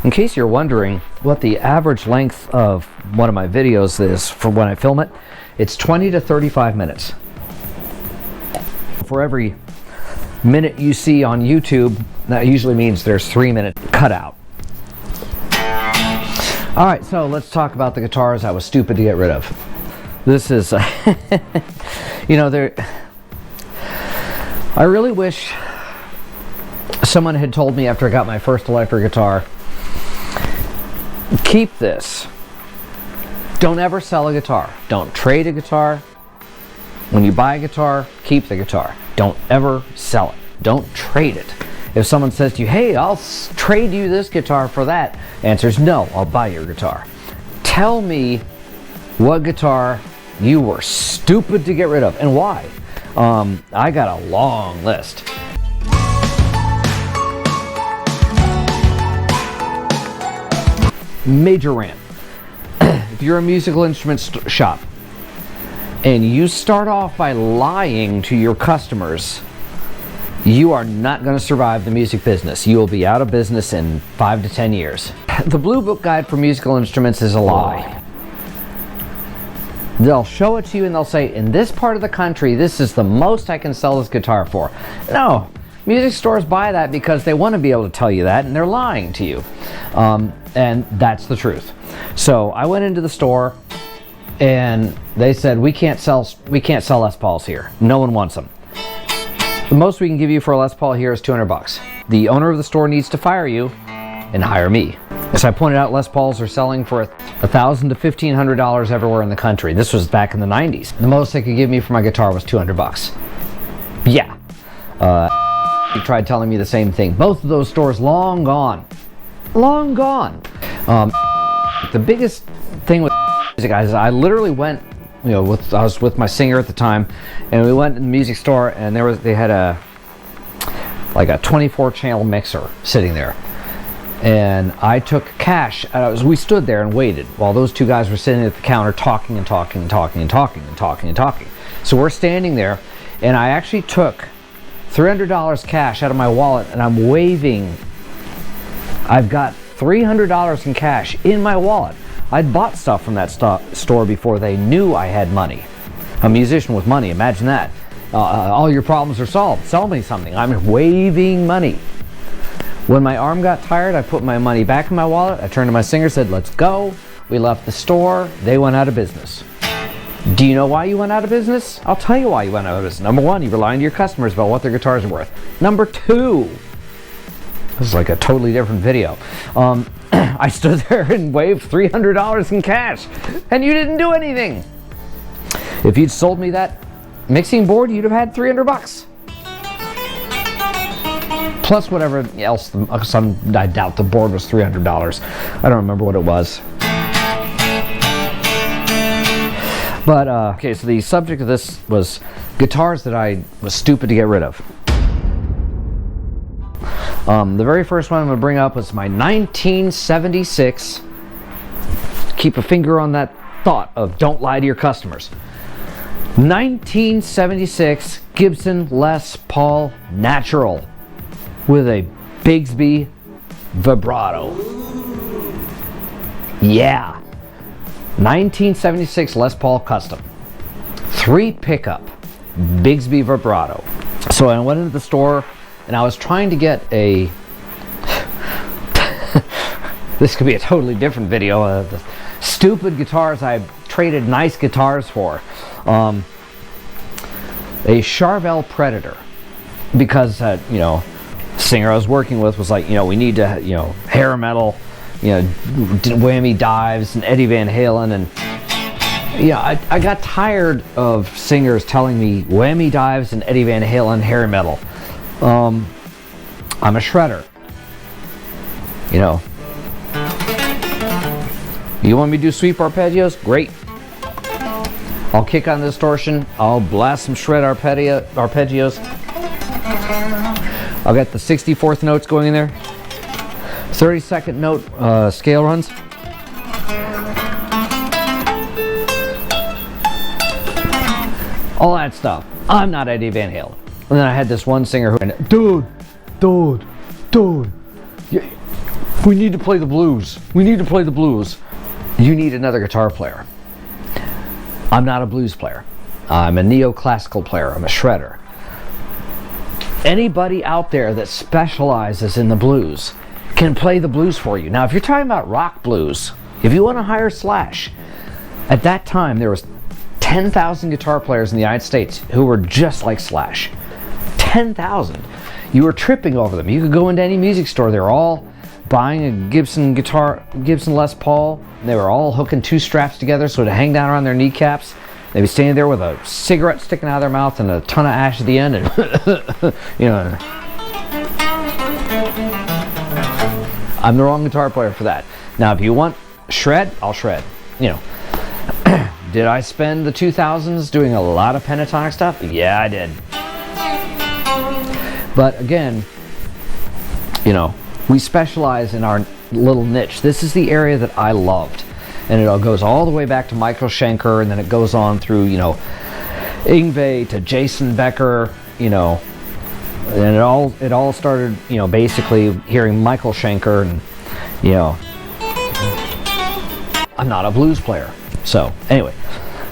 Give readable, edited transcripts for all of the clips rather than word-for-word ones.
In case you're wondering what the average length of one of my videos is for when I film it, it's 20 to 35 minutes. For every minute you see on YouTube, that usually means there's 3 minute cutout. All right, so let's talk about the guitars I was stupid to get rid of. This is, you know, I really wish someone had told me after I got my first electric guitar, keep this. Don't ever sell a guitar. Don't trade a guitar. When you buy a guitar, keep the guitar. Don't ever sell it. Don't trade it. If someone says to you, hey, I'll trade you this guitar for that, answer is no, I'll buy your guitar. Tell me what guitar you were stupid to get rid of and why. I got a long list. Major rant. If you're a musical instrument shop and you start off by lying to your customers, you are not going to survive the music business. You will be out of business in 5 to 10 years. The Bluebook guide for musical instruments is a lie. They'll show it to you and they'll say, in this part of the country, this is the most I can sell this guitar for. No, music stores buy that because they want to be able to tell you that, and they're lying to you. And that's the truth. So I went into the store and they said, we can't sell Les Pauls here. No one wants them. The most we can give you for a Les Paul here is $200. The owner of the store needs to fire you and hire me. As I pointed out, Les Pauls are selling for $1,000 to $1,500 everywhere in the country. This was back in the 90s. The most they could give me for my guitar was $200. Yeah. He tried telling me the same thing. Both of those stores long gone. Long gone. The biggest thing with music guys is I literally went, you know, I was with my singer at the time, and we went in the music store, and they had a 24 channel mixer sitting there, and I took cash. We stood there and waited while those two guys were sitting at the counter talking and talking and talking and talking and talking and talking. So we're standing there, and I actually took $300 cash out of my wallet, and I'm waving. I've got $300 in cash in my wallet. I'd bought stuff from that store before they knew I had money. A musician with money, imagine that. All your problems are solved. Sell me something. I'm waving money. When my arm got tired, I put my money back in my wallet. I turned to my singer, said, let's go. We left the store. They went out of business. Do you know why you went out of business? I'll tell you why you went out of business. Number one, you were lying to your customers about what their guitars are worth. Number two, this is like a totally different video. I stood there and waved $300 in cash, and you didn't do anything. If you'd sold me that mixing board, you'd have had $300. Plus whatever else, I doubt the board was $300. I don't remember what it was. But, okay, so the subject of this was guitars that I was stupid to get rid of. The very first one I'm going to bring up was my 1976. Keep a finger on that thought of don't lie to your customers. 1976 Gibson Les Paul Natural with a Bigsby vibrato. Yeah. 1976 Les Paul Custom. 3 pickup Bigsby vibrato. So I went into the store and I was trying to get a this could be a totally different video. The stupid guitars I traded nice guitars for. A Charvel Predator, because you know, the singer I was working with was like, you know, we need to, you know, hair metal, you know, whammy dives and Eddie Van Halen, and yeah, I got tired of singers telling me whammy dives and Eddie Van Halen hair metal. I'm a shredder. You know. You want me to do sweep arpeggios? Great. I'll kick on the distortion. I'll blast some shred arpeggios. I'll get the 64th notes going in there. 32nd note scale runs. All that stuff. I'm not Eddie Van Halen. And then I had this one singer who, dude, We need to play the blues. We need to play the blues. You need another guitar player. I'm not a blues player. I'm a neoclassical player. I'm a shredder. Anybody out there that specializes in the blues can play the blues for you. Now, if you're talking about rock blues, if you want to hire Slash, at that time there was 10,000 guitar players in the United States who were just like Slash. 10,000. You were tripping over them. You could go into any music store. They were all buying a Gibson Les Paul. And they were all hooking two straps together so to hang down around their kneecaps. They'd be standing there with a cigarette sticking out of their mouth and a ton of ash at the end, and you know. I'm the wrong guitar player for that. Now, if you want shred, I'll shred. You know. Did I spend the 2000s doing a lot of pentatonic stuff? Yeah, I did. But again, you know, we specialize in our little niche. This is the area that I loved. And it all goes all the way back to Michael Schenker, and then it goes on through, you know, Yngwie to Jason Becker, you know, and it all started, you know, basically hearing Michael Schenker, and, you know, I'm not a blues player. So anyway,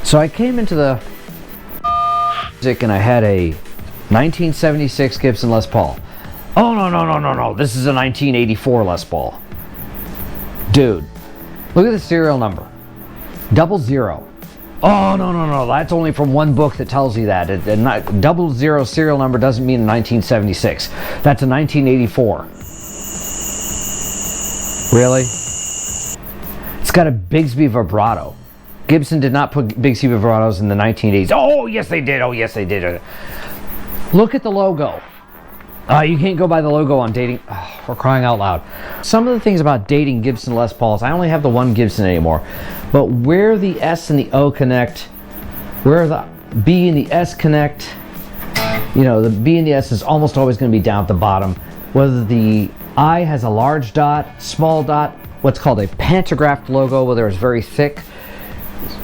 so I came into the music and I had a 1976 Gibson Les Paul. Oh, no, this is a 1984 Les Paul. Dude. Look at the serial number. 00. Oh, no. That's only from one book that tells you that. 00 serial number doesn't mean 1976. That's a 1984. Really? It's got a Bigsby vibrato. Gibson did not put Bigsby vibratos in the 1980s. Oh, yes, they did. Oh, yes, they did. Look at the logo. You can't go by the logo on dating. Oh, we're crying out loud. Some of the things about dating Gibson Les Pauls, I only have the one Gibson anymore, but where the S and the O connect, where the B and the S connect, you know, the B and the S is almost always going to be down at the bottom. Whether the I has a large dot, small dot, what's called a pantographed logo, whether it's very thick,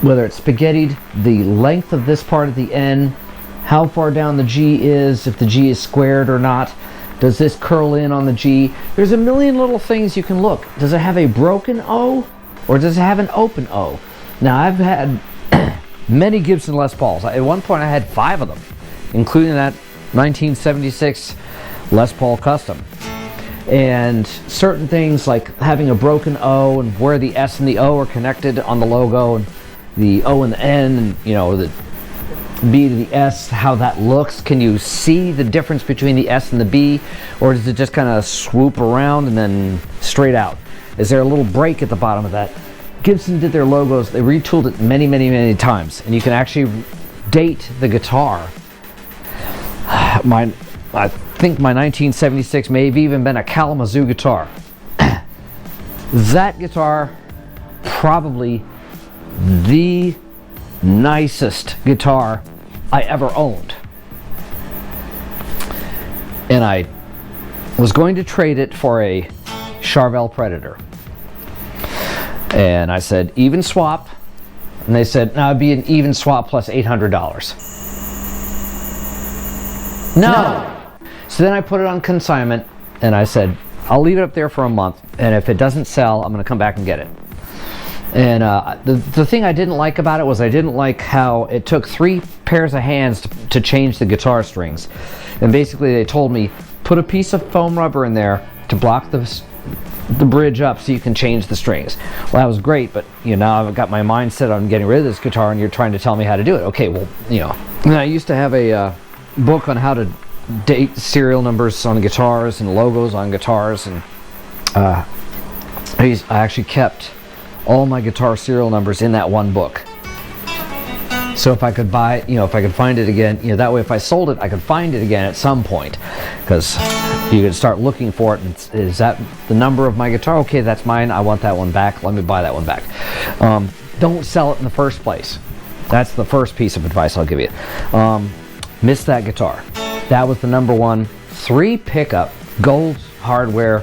whether it's spaghettied, the length of this part of the N, how far down the G is, if the G is squared or not. Does this curl in on the G? There's a million little things you can look. Does it have a broken O or does it have an open O? Now, I've had many Gibson Les Pauls. At one point I had 5 of them, including that 1976 Les Paul Custom. And certain things like having a broken O and where the S and the O are connected on the logo, and the O and the N, and, you know, the B to the S, how that looks. Can you see the difference between the S and the B, or does it just kind of swoop around and then straight out? Is there a little break at the bottom of that? Gibson did their logos, they retooled it many times, and you can actually date the guitar. I think my 1976 may have even been a Kalamazoo guitar. That guitar, probably the nicest guitar I ever owned. And I was going to trade it for a Charvel Predator. And I said, even swap. And they said, no, it'd be an even swap plus $800. No! So then I put it on consignment, and I said, I'll leave it up there for a month, and if it doesn't sell, I'm going to come back and get it. And the thing I didn't like about it was I didn't like how it took 3 pairs of hands to change the guitar strings. And basically they told me, put a piece of foam rubber in there to block the bridge up so you can change the strings. Well, that was great, but you know, now I've got my mind set on getting rid of this guitar, and you're trying to tell me how to do it. Okay, well, you know. And I used to have a book on how to date serial numbers on guitars and logos on guitars, and I actually kept all my guitar serial numbers in that one book. So if I could buy, you know, if I could find it again, you know, that way if I sold it, I could find it again at some point, because you could start looking for it. And is that the number of my guitar? Okay, that's mine. I want that one back. Let me buy that one back. Don't sell it in the first place. That's the first piece of advice I'll give you. Miss that guitar. That was the #1 3 pickup gold hardware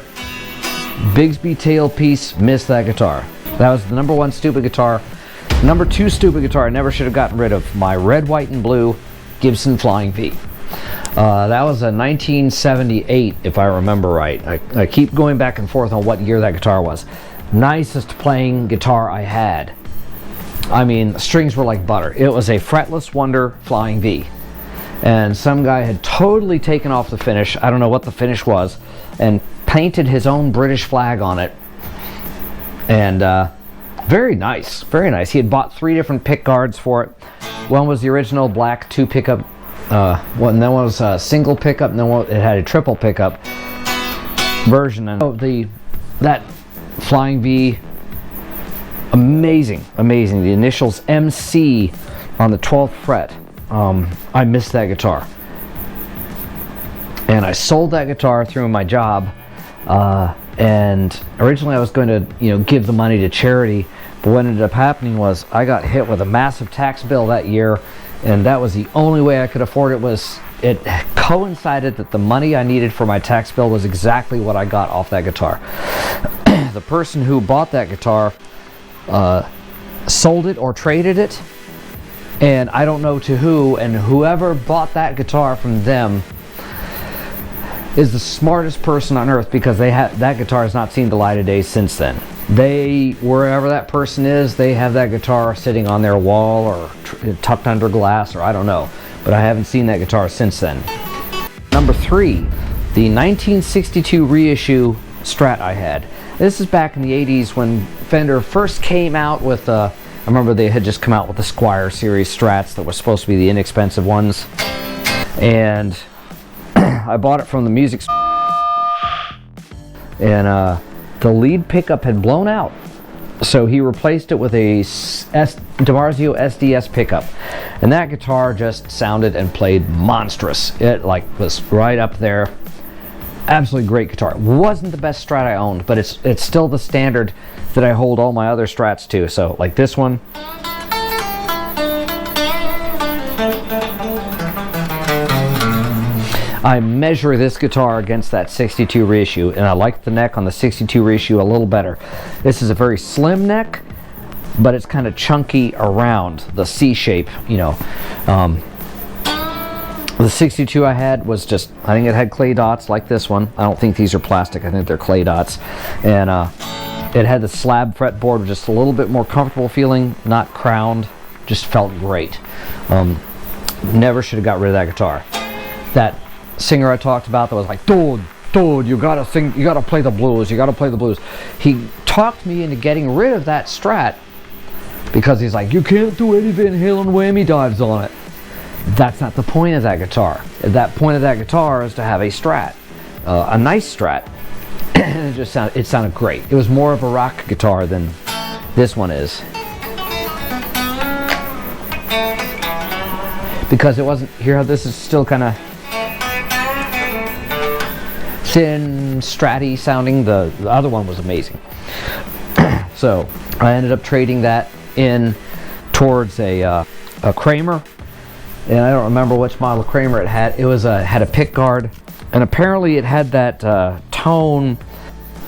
Bigsby tailpiece. Miss that guitar. That was the #1 stupid guitar. #2 stupid guitar I never should have gotten rid of, my red, white, and blue Gibson Flying V. That was a 1978, if I remember right. I keep going back and forth on what year that guitar was. Nicest playing guitar I had. I mean, the strings were like butter. It was a fretless Wonder Flying V. And some guy had totally taken off the finish, I don't know what the finish was, and painted his own British flag on it. And very nice, very nice. He had bought 3 different pick guards for it. One was the original black 2 pickup, and then one was a single pickup, and then it had a triple pickup version. And that Flying V, amazing, amazing. The initials MC on the 12th fret. I missed that guitar, and I sold that guitar through my job. And originally I was going to, give the money to charity, but what ended up happening was I got hit with a massive tax bill that year, and that was the only way I could afford it. It coincided that the money I needed for my tax bill was exactly what I got off that guitar. The person who bought that guitar sold it or traded it, and I don't know to who, and whoever bought that guitar from them is the smartest person on earth, because that guitar has not seen the light of day since then. Wherever that person is, they have that guitar sitting on their wall or tucked under glass, or I don't know, but I haven't seen that guitar since then. Number 3, the 1962 reissue Strat I had. This is back in the 80s when Fender first came out with I remember they had just come out with the Squire series Strats that were supposed to be the inexpensive ones, and I bought it from the music store, and the lead pickup had blown out, so he replaced it with a DiMarzio SDS pickup, and that guitar just sounded and played monstrous. It was right up there. Absolutely great guitar. It wasn't the best Strat I owned, but it's still the standard that I hold all my other Strats to. So like this one, I measure this guitar against that 62 reissue, and I like the neck on the 62 reissue a little better. This is a very slim neck, but it's kind of chunky around the C shape, The 62 I had was I think it had clay dots like this one. I don't think these are plastic, I think they're clay dots. And it had the slab fretboard, just a little bit more comfortable feeling, not crowned, just felt great. Never should have got rid of that guitar. That singer I talked about that was like, dude, you gotta sing, you gotta play the blues, you gotta play the blues. He talked me into getting rid of that Strat because he's like, you can't do any Van Halen whammy dives on it. That's not the point of that guitar. The point of that guitar is to have a Strat, a nice Strat. And it sounded great. It was more of a rock guitar than this one is, because it wasn't. Here, how this is still kind of thin, Stratty sounding. The other one was amazing. So I ended up trading that in towards a Kramer. And I don't remember which model Kramer it had. It was had a pick guard, and apparently it had that tone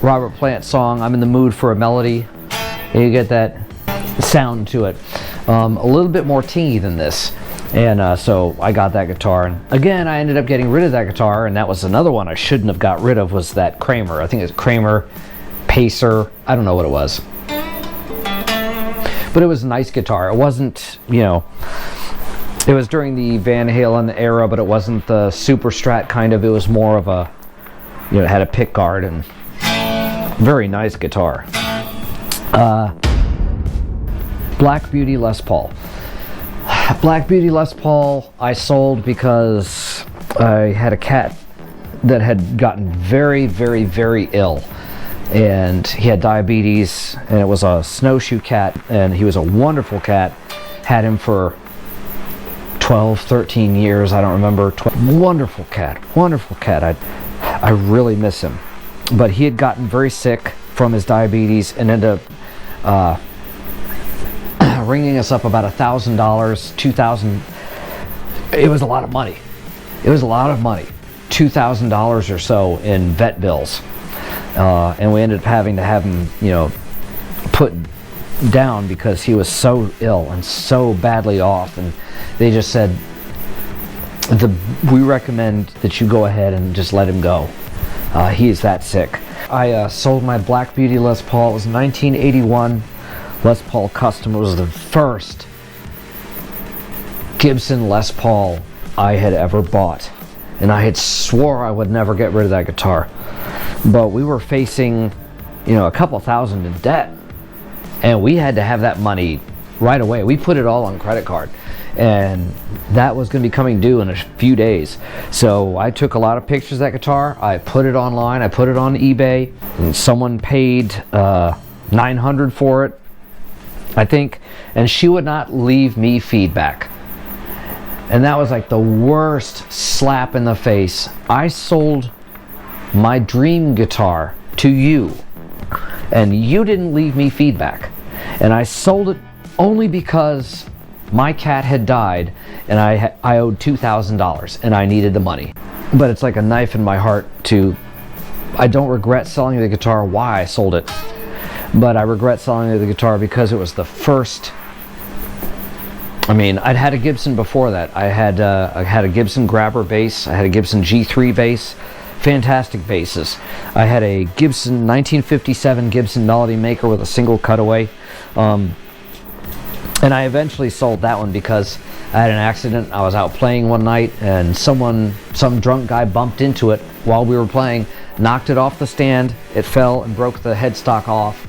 Robert Plant song, "I'm in the Mood for a Melody." And you get that sound to it, a little bit more tingy than this. And so I got that guitar, and again I ended up getting rid of that guitar, and that was another one I shouldn't have got rid of, was that Kramer. I think it's Kramer Pacer, I don't know what it was, but it was a nice guitar. It wasn't, it was during the Van Halen era, but it wasn't the super Strat kind of. It was more of a, it had a pick guard, and very nice guitar. Black Beauty Les Paul. Black Beauty Les Paul I sold because I had a cat that had gotten very, very, very ill, and he had diabetes, and it was a snowshoe cat, and he was a wonderful cat. Had him for 12, 13 years, I don't remember. Wonderful cat. I really miss him. But he had gotten very sick from his diabetes and ended up ringing us up about $1,000, $2,000. It was a lot of money. $2,000 or so in vet bills. And we ended up having to have him, put down because he was so ill and so badly off, and they just said we recommend that you go ahead and just let him go. He is that sick. I sold my Black Beauty Les Paul. It was 1981 Les Paul Custom. It was the first Gibson Les Paul I had ever bought, and I had swore I would never get rid of that guitar. But we were facing, a couple thousand in debt, and we had to have that money right away. We put it all on credit card, and that was going to be coming due in a few days. So I took a lot of pictures of that guitar. I put it online. I put it on eBay, and someone paid $900 for it, I think, and she would not leave me feedback. And that was like the worst slap in the face. I sold my dream guitar to you, and you didn't leave me feedback. And I sold it only because my cat had died, and I owed $2,000, and I needed the money. But it's like a knife in my heart I don't regret selling the guitar why I sold it, but I regret selling the guitar because it was the first. I'd had a Gibson before that. I had a Gibson Grabber bass. I had a Gibson G3 bass. Fantastic basses. I had a Gibson 1957 Gibson Melody Maker with a single cutaway. And I eventually sold that one because I had an accident. I was out playing one night, and some drunk guy bumped into it while we were playing, knocked it off the stand. It fell and broke the headstock off.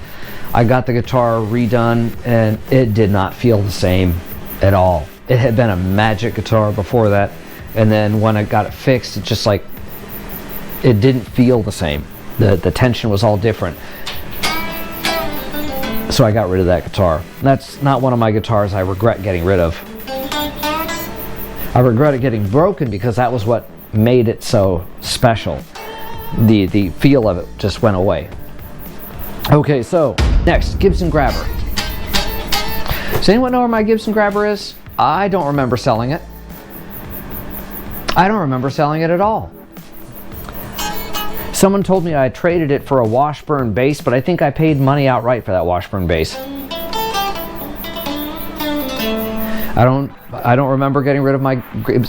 I got the guitar redone, and it did not feel the same at all. It had been a Magic guitar before that, and then when I got it fixed, it didn't feel the same. The tension was all different. So I got rid of that guitar. That's not one of my guitars I regret getting rid of. I regret it getting broken because that was what made it so special. The feel of it just went away. Okay, so next, Gibson Grabber. Does anyone know where my Gibson Grabber is? I don't remember selling it. I don't remember selling it at all. Someone told me I traded it for a Washburn bass, but I think I paid money outright for that Washburn bass. I don't remember getting rid of my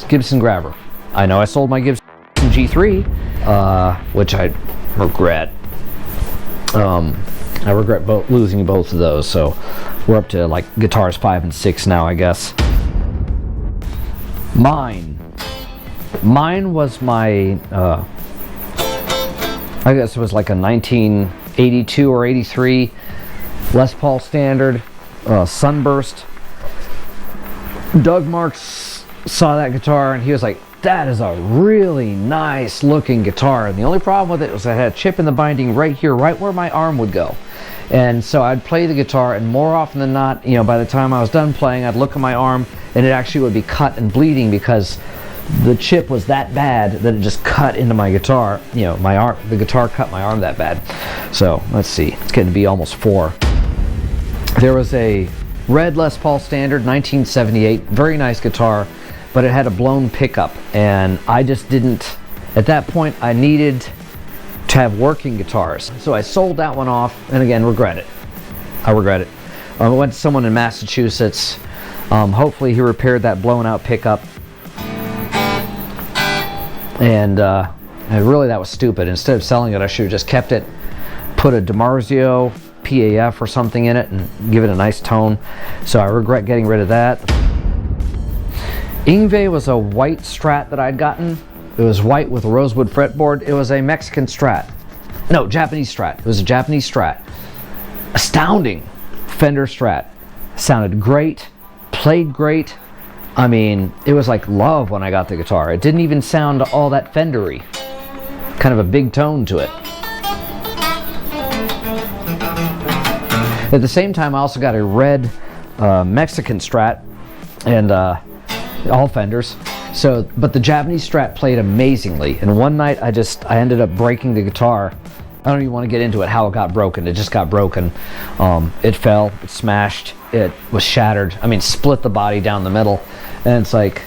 Gibson Grabber. I know I sold my Gibson G3, which I regret. I regret losing both of those, so we're up to like guitars 5 and 6 now, I guess. Mine was my I guess it was like a 1982 or 83 Les Paul Standard Sunburst. Doug Marks saw that guitar and he was like, that is a really nice looking guitar. And the only problem with it was I had a chip in the binding right here, right where my arm would go. And so I'd play the guitar, and more often than not, by the time I was done playing, I'd look at my arm and it actually would be cut and bleeding because the chip was that bad that it just cut into my guitar. My arm, the guitar cut my arm that bad. So let's see, it's getting to be almost 4. There was a red Les Paul Standard, 1978, very nice guitar, but it had a blown pickup, and I just didn't, at that point, I needed to have working guitars. So I sold that one off, and again, regret it. I regret it. I went to someone in Massachusetts. Hopefully he repaired that blown out pickup. And really that was stupid. Instead of selling it, I should have just kept it, put a DiMarzio PAF or something in it, and give it a nice tone. So I regret getting rid of that. Yngwie was a white Strat that I'd gotten. It was white with a rosewood fretboard. It was a Mexican Strat. No, Japanese Strat. It was a Japanese Strat. Astounding Fender Strat. Sounded great, played great. It was like love when I got the guitar. It didn't even sound all that Fender-y. Kind of a big tone to it. At the same time, I also got a red Mexican Strat, and all Fenders. But the Japanese Strat played amazingly. And one night I ended up breaking the guitar. I don't even want to get into it, how it got broken. It just got broken. It fell, it smashed, it was shattered. Split the body down the middle. And it's like,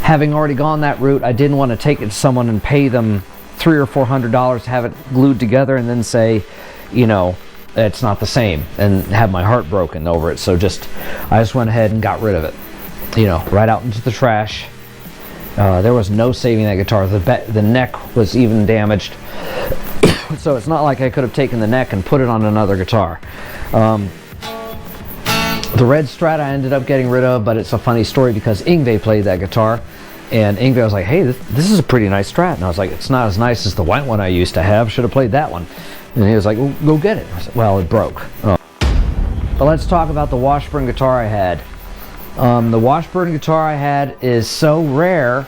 having already gone that route, I didn't want to take it to someone and pay them $300 or $400 to have it glued together and then say, it's not the same, and have my heart broken over it. So I just went ahead and got rid of it. Right out into the trash. There was no saving that guitar. The neck was even damaged. So it's not like I could have taken the neck and put it on another guitar. The red Strat I ended up getting rid of, but it's a funny story because Yngwie played that guitar, and Yngwie was like, hey, this is a pretty nice Strat. And I was like, it's not as nice as the white one I used to have. Should have played that one. And he was like, well, go get it. I said, well, it broke. But let's talk about the Washburn guitar I had. The Washburn guitar I had is so rare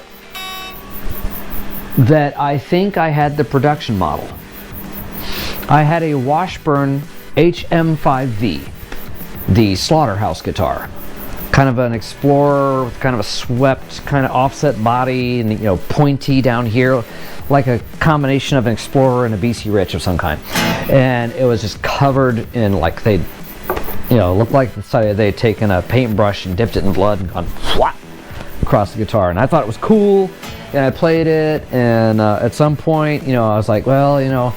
that I think I had the production model. I had a Washburn HM5V, the Slaughterhouse guitar. Kind of an Explorer with kind of a swept, kind of offset body, and, you know, pointy down here, like a combination of an Explorer and a BC Rich of some kind. And it was just covered in, like, they'd, you know, looked like they'd taken a paintbrush and dipped it in blood and gone flat across the guitar. And I thought it was cool, and I played it, and at some point, you know, I was like, well, you know,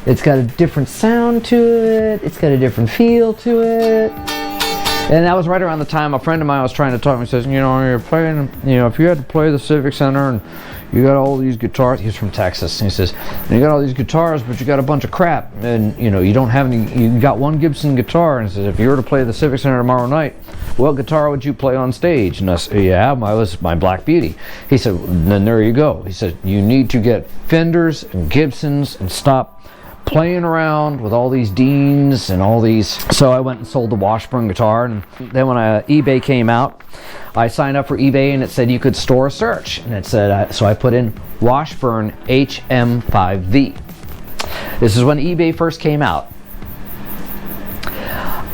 it's got a different sound to it, it's got a different feel to it. And that was right around the time a friend of mine was trying to talk to me. He says, you know, you're playing, you know, if you had to play the Civic Center and you got all these guitars, he's from Texas, and he says, you got all these guitars, but you got a bunch of crap, and, you know, you don't have any, you got one Gibson guitar, and he says, if you were to play the Civic Center tomorrow night, what guitar would you play on stage? And I said, yeah, was my Black Beauty. He said, then there you go. He said, you need to get Fenders and Gibsons and stop playing around with all these Deans and all these. So I went and sold the Washburn guitar, and then when eBay came out, I signed up for eBay, and it said you could store a search, and it said, so I put in Washburn HM5V. This is when eBay first came out.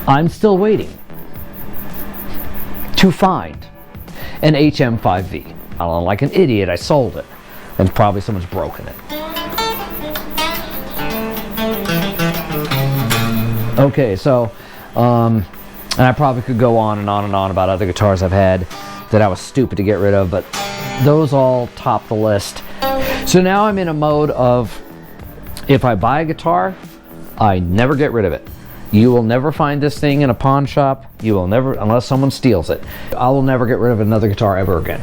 I'm still waiting to find an HM5V. I don't know, like an idiot, I sold it, and probably someone's broken it. Okay, so, and I probably could go on and on and on about other guitars I've had that I was stupid to get rid of, but those all top the list. So now I'm in a mode of, if I buy a guitar, I never get rid of it. You will never find this thing in a pawn shop. You will never, unless someone steals it. I will never get rid of another guitar ever again.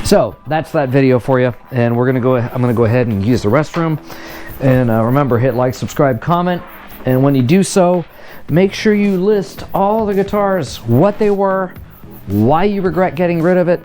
So that's that video for you, and I'm gonna go ahead and use the restroom. And remember, hit like, subscribe, comment, and when you do so, make sure you list all the guitars, what they were, why you regret getting rid of it.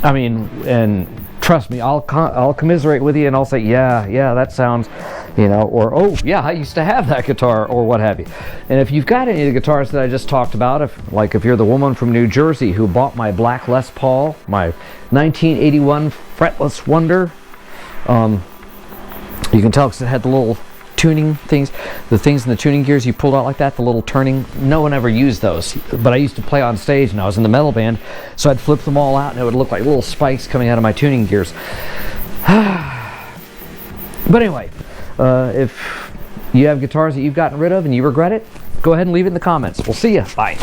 I mean, and trust me, I'll commiserate with you, and I'll say, yeah, that sounds, you know, or, oh yeah, I used to have that guitar, or what have you. And if you've got any of the guitars that I just talked about, if you're the woman from New Jersey who bought my black Les Paul, my 1981 Fretless Wonder, you can tell because it had the little tuning things, the things in the tuning gears you pulled out like that, the little turning. No one ever used those, but I used to play on stage, and I was in the metal band, so I'd flip them all out, and it would look like little spikes coming out of my tuning gears. But anyway, if you have guitars that you've gotten rid of and you regret it, go ahead and leave it in the comments. We'll see you. Bye.